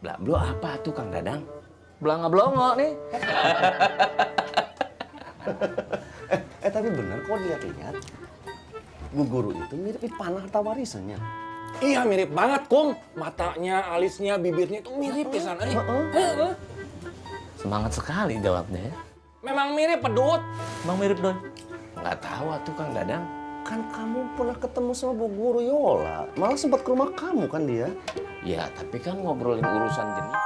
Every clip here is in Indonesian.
Blablo apa tuh Kang Dadang? Belanga blongo nih. Tapi bener kok dilihat-lihat. Bu Guru itu mirip Ipana harta warisannya. Iya mirip banget, Kum. Matanya, alisnya, bibirnya itu mirip pisan. Semangat sekali jawabnya ya. Memang mirip, Pedut. Emang mirip Doi? Nggak tahu tuh Kang Dadang. Kan kamu pernah ketemu sama Bu Guru Yola. Malah sempat ke rumah kamu kan dia. Ya, tapi kan ngobrolin urusan jenis.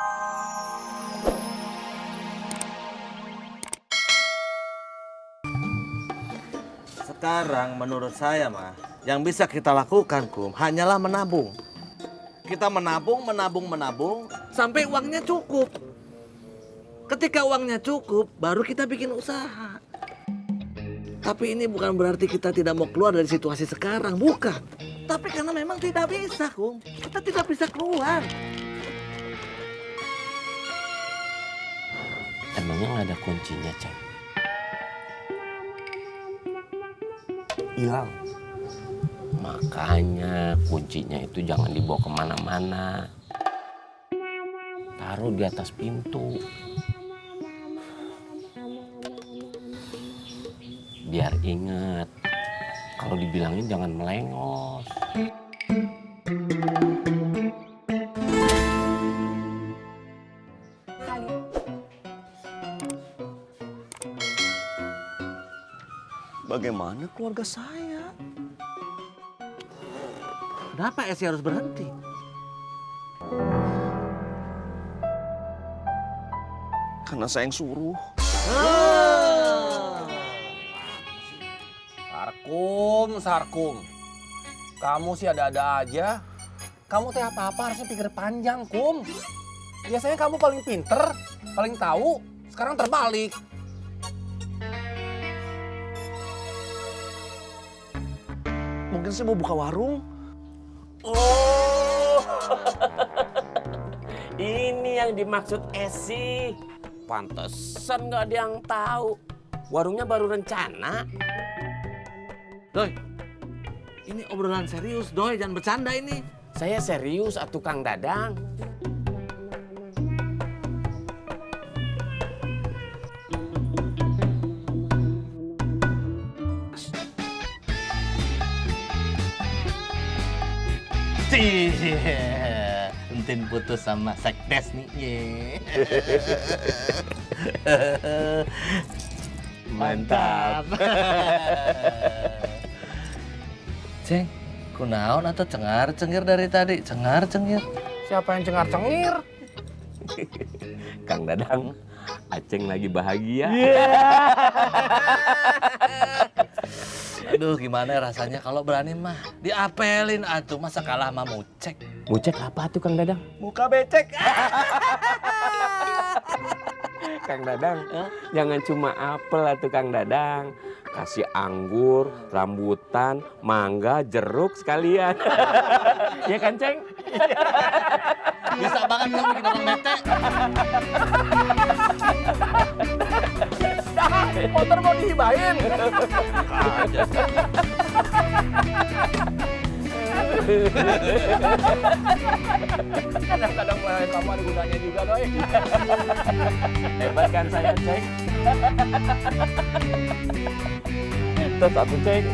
Sekarang menurut saya mah, yang bisa kita lakukan Kum, hanyalah menabung. Kita menabung, sampai uangnya cukup. Ketika uangnya cukup, baru kita bikin usaha. Tapi ini bukan berarti kita tidak mau keluar dari situasi sekarang, bukan. Tapi karena memang tidak bisa, Kum. Kita tidak bisa keluar. Emangnya nggak ada kuncinya, Ceng? Hilang. Makanya kuncinya itu jangan dibawa kemana-mana. Taruh di atas pintu. Biar inget, kalau dibilangin jangan melengos. Bagaimana keluarga saya? Kenapa Esi harus berhenti? Karena saya yang suruh. Sarkum. Kamu sih ada-ada aja. Kamu teh apa-apa harusnya pikir panjang, Kum. Biasanya kamu paling pinter, paling tahu. Sekarang terbalik. Mungkin saya mau buka warung. Oh, ini yang dimaksud Esi. Pantesan nggak ada yang tahu. Warungnya baru rencana. Doi, ini obrolan serius, Doi. Jangan bercanda ini. Saya serius, atuh Kang Dadang. Entin putus sama sekdes nih. Mantap. Ceng, kunaon atau cengar-cengir dari tadi? Cengar-cengir. Siapa yang cengar-cengir? Kang Dadang, Aceng lagi bahagia. Aduh, gimana ya rasanya kalau berani mah diapelin atuh, masa kalah sama Mucek. Mucek apa tuh Kang Dadang? Muka becek. Kang Dadang, jangan cuma apel atuh Kang Dadang. Kasih anggur, rambutan, mangga, jeruk sekalian. Ya kan, Ceng? Bisa banget kamu bikin orang bete. Motor mau dihibahin. Kadang-kadang kamu ada gunanya juga, Doi. Hebat kan saya, Ceng? Itu satu, Ceng.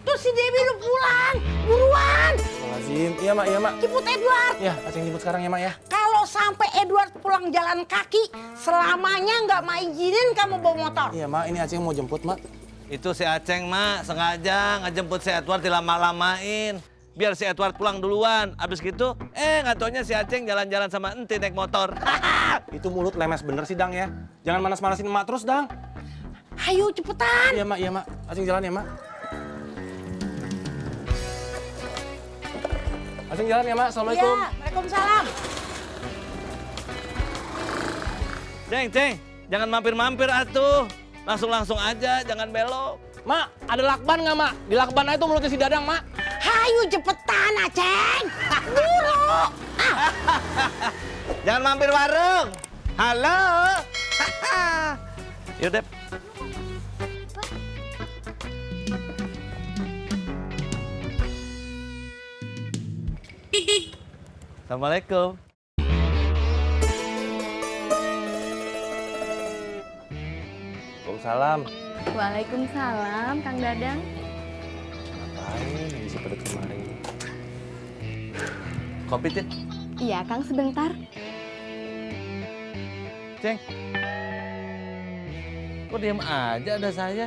Tuh si Dewi udah pulang, buruan. Lazim. Iya, Mak, iya, Mak. Jemput Edward. Ya, Aceng jemput sekarang ya, Mak ya. Kalau sampai Edward pulang jalan kaki, selamanya nggak mau izinin kamu bawa motor. Iya, Mak, ini Aceng mau jemput, Mak. Itu si Aceng, Mak, sengaja ngejemput si Edward dilama-lamain. Biar si Edward pulang duluan. Abis gitu, nggak taunya si Aceng jalan-jalan sama ente naik motor. Itu mulut lemes bener sih, Dang ya. Jangan manas-manasin emak terus, Dang. Ayo cepetan. Iya, Mak, iya, Mak. Aceng jalan ya, Mak. Aceng jalan ya, Mak. Assalamualaikum. Iya, Waalaikumsalam. Ceng, jangan mampir-mampir atuh. Langsung-langsung aja, jangan belok. Mak, ada lakban nggak, Mak? Di lakban aja tuh mulutnya si Dadang, Mak. Ayo cepetan, Aceng. Buru. Jangan mampir warung. Halo. Yuk, Dep. Assalamualaikum. Waalaikumsalam. Waalaikumsalam, Kang Dadang. Ngapain di Cipedut kemarin? Kopi, Tin. Iya, Kang, sebentar. Ceng. Kok diem aja ada saya?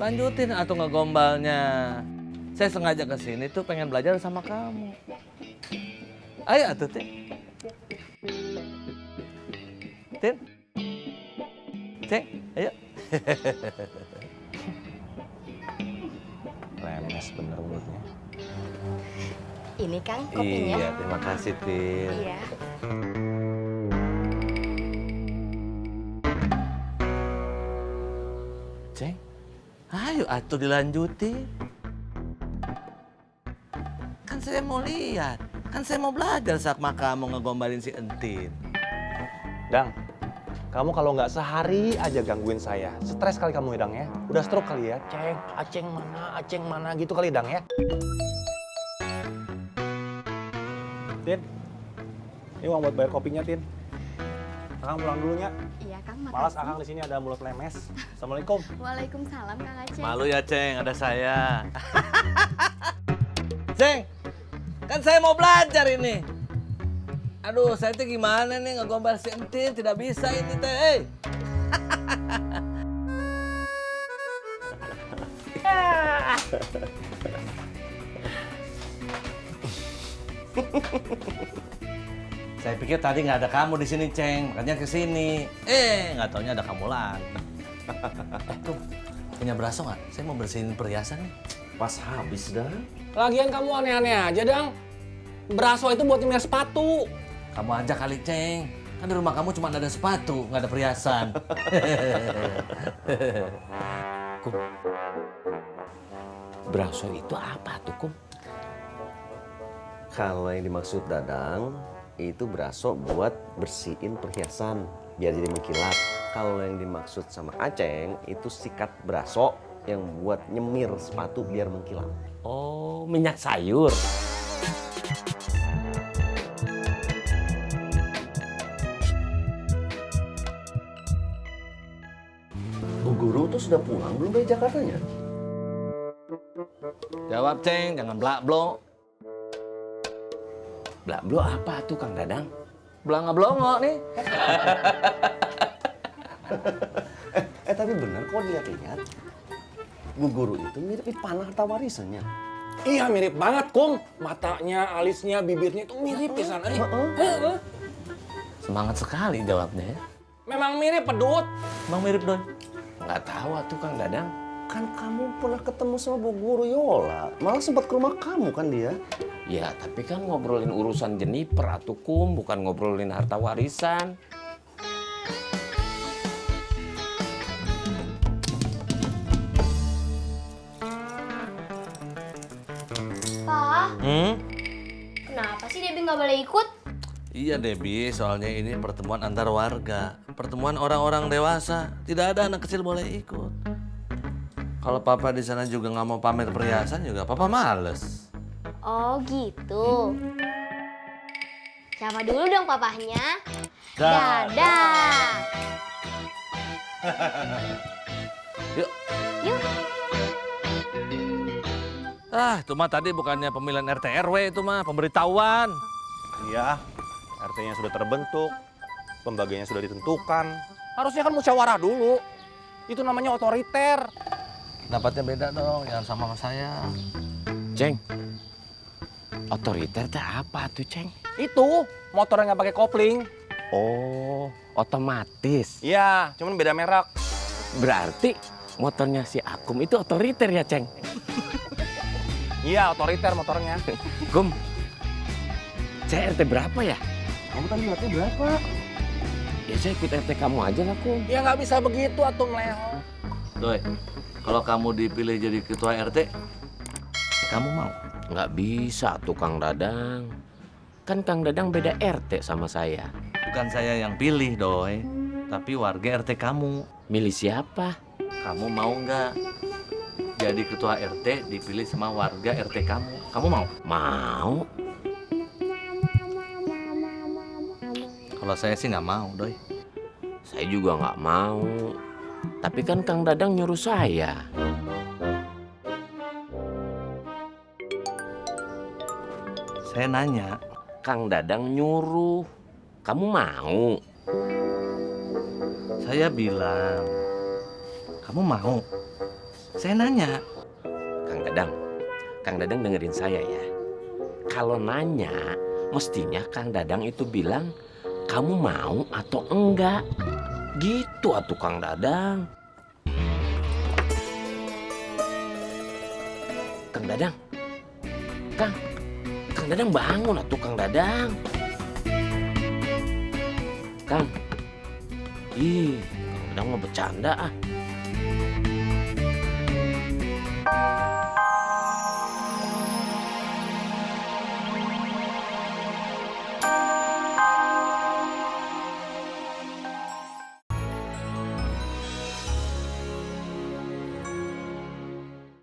Lanjutin atau ngegombalnya. Saya sengaja kesini tuh pengen belajar sama kamu. Ayo atuh, Tin. Tin. Ceng, ayo. Lemes bener mulutnya. Ini, Kang, kopinya. Iya, terima kasih, Tin. Iya. Ceng, ayo atuh dilanjutin. Kan saya mau lihat, kan saya mau belajar sama kamu ngegombalin si Entin. Dang, kamu kalau nggak sehari aja gangguin saya. Stres kali kamu ya, Dang ya. Udah stroke kali ya. Aceng mana gitu kali, Dang ya. Tin, ini uang buat bayar kopinya, Tin. Akang pulang dulunya. Iya, Kang, Malas makasih. Akang di sini ada mulut lemes. Assalamualaikum. Waalaikumsalam, Kang Aceh. Malu ya, Ceng, ada saya. Ceng, kan saya mau belajar ini. Aduh, saya tuh gimana nih ngegombal si Entin, tidak bisa ini teh. Saya pikir tadi nggak ada kamu di sini, Ceng, makanya ke sini. Nggak taunya ada kamu lagi. Kum, punya beraso nggak? Saya mau bersihin perhiasan nih. Pas habis dah. Lagian kamu aneh-aneh aja, Dang. Beraso itu buat nyemir sepatu. Kamu aja kali, Ceng. Kan di rumah kamu cuma ada sepatu, nggak ada perhiasan. Kum, braso itu apa tuh, Kum? Kalau yang dimaksud Dadang, itu beraso buat bersihin perhiasan biar jadi mengkilat. Kalau yang dimaksud sama Aceng, itu sikat beraso yang buat nyemir sepatu biar mengkilat. Oh, minyak sayur. Bu Guru tuh sudah pulang belum dari Jakartanya? Jawab, Ceng, jangan blak-blok. Blablo apa tuh, Kang Dadang? Belanga-belongo nih. Tapi bener kok dilihat-lihat. Bu Guru itu mirip Ipana harta warisannya. Iya, mirip banget, Kum. Matanya, alisnya, bibirnya itu mirip pisan. Semangat sekali jawabnya ya. Memang mirip, Pedut. Emang mirip, Doi? Nggak tahu tuh, Kang Dadang. Kan kamu pernah ketemu sama Bu Guru Yola. Malah sempat ke rumah kamu kan dia. Ya, tapi kan ngobrolin urusan Jeniper atuh, Kum, bukan ngobrolin harta warisan. Pak, Hmm? kenapa sih Debbie nggak boleh ikut? Iya, Debbie, soalnya ini pertemuan antar warga. Pertemuan orang-orang dewasa. Tidak ada anak kecil boleh ikut. Kalau papa di sana juga nggak mau pamer perhiasan juga, papa males. Oh gitu. Siapa dulu dong papahnya? Dadah. Dadah. Yuk. Yuk. Itu mah tadi bukannya pemilihan RT RW, itu mah pemberitahuan. Iya, RT-nya sudah terbentuk, pembagiannya sudah ditentukan. Harusnya kan musyawarah dulu. Itu namanya otoriter. Dapatnya beda dong, jangan sama saya. Ceng, otoriter teh apa tuh, Ceng? Itu motor yang nggak pakai kopling. Oh, otomatis. Iya, cuman beda merek. Berarti motornya si Akum itu otoriter ya, Ceng? Iya, otoriter motornya. Kum, saya RT berapa ya? Kamu tadi lihatnya berapa? Ya saya ikut RT kamu aja lah, Kum. Ya nggak bisa begitu atuh meleho. Doi, kalau kamu dipilih jadi ketua RT, kamu mau? Nggak bisa tuh, Kang Dadang. Kan Kang Dadang beda RT sama saya. Bukan saya yang pilih, Doi. Tapi warga RT kamu. Milih siapa? Kamu mau nggak jadi ketua RT dipilih sama warga RT kamu? Kamu mau? Mau. Kalau saya sih nggak mau, Doi. Saya juga nggak mau. Tapi kan Kang Dadang nyuruh saya. Saya nanya. Kang Dadang nyuruh. Kamu mau? Saya bilang, kamu mau? Saya nanya. Kang Dadang dengerin saya ya. Kalau nanya, mestinya Kang Dadang itu bilang, kamu mau atau enggak? Gitu atuh Kang Dadang. Kang Dadang. Kang Dadang bangun atuh Kang Dadang. Kang. Kang Dadang mau bercanda ah.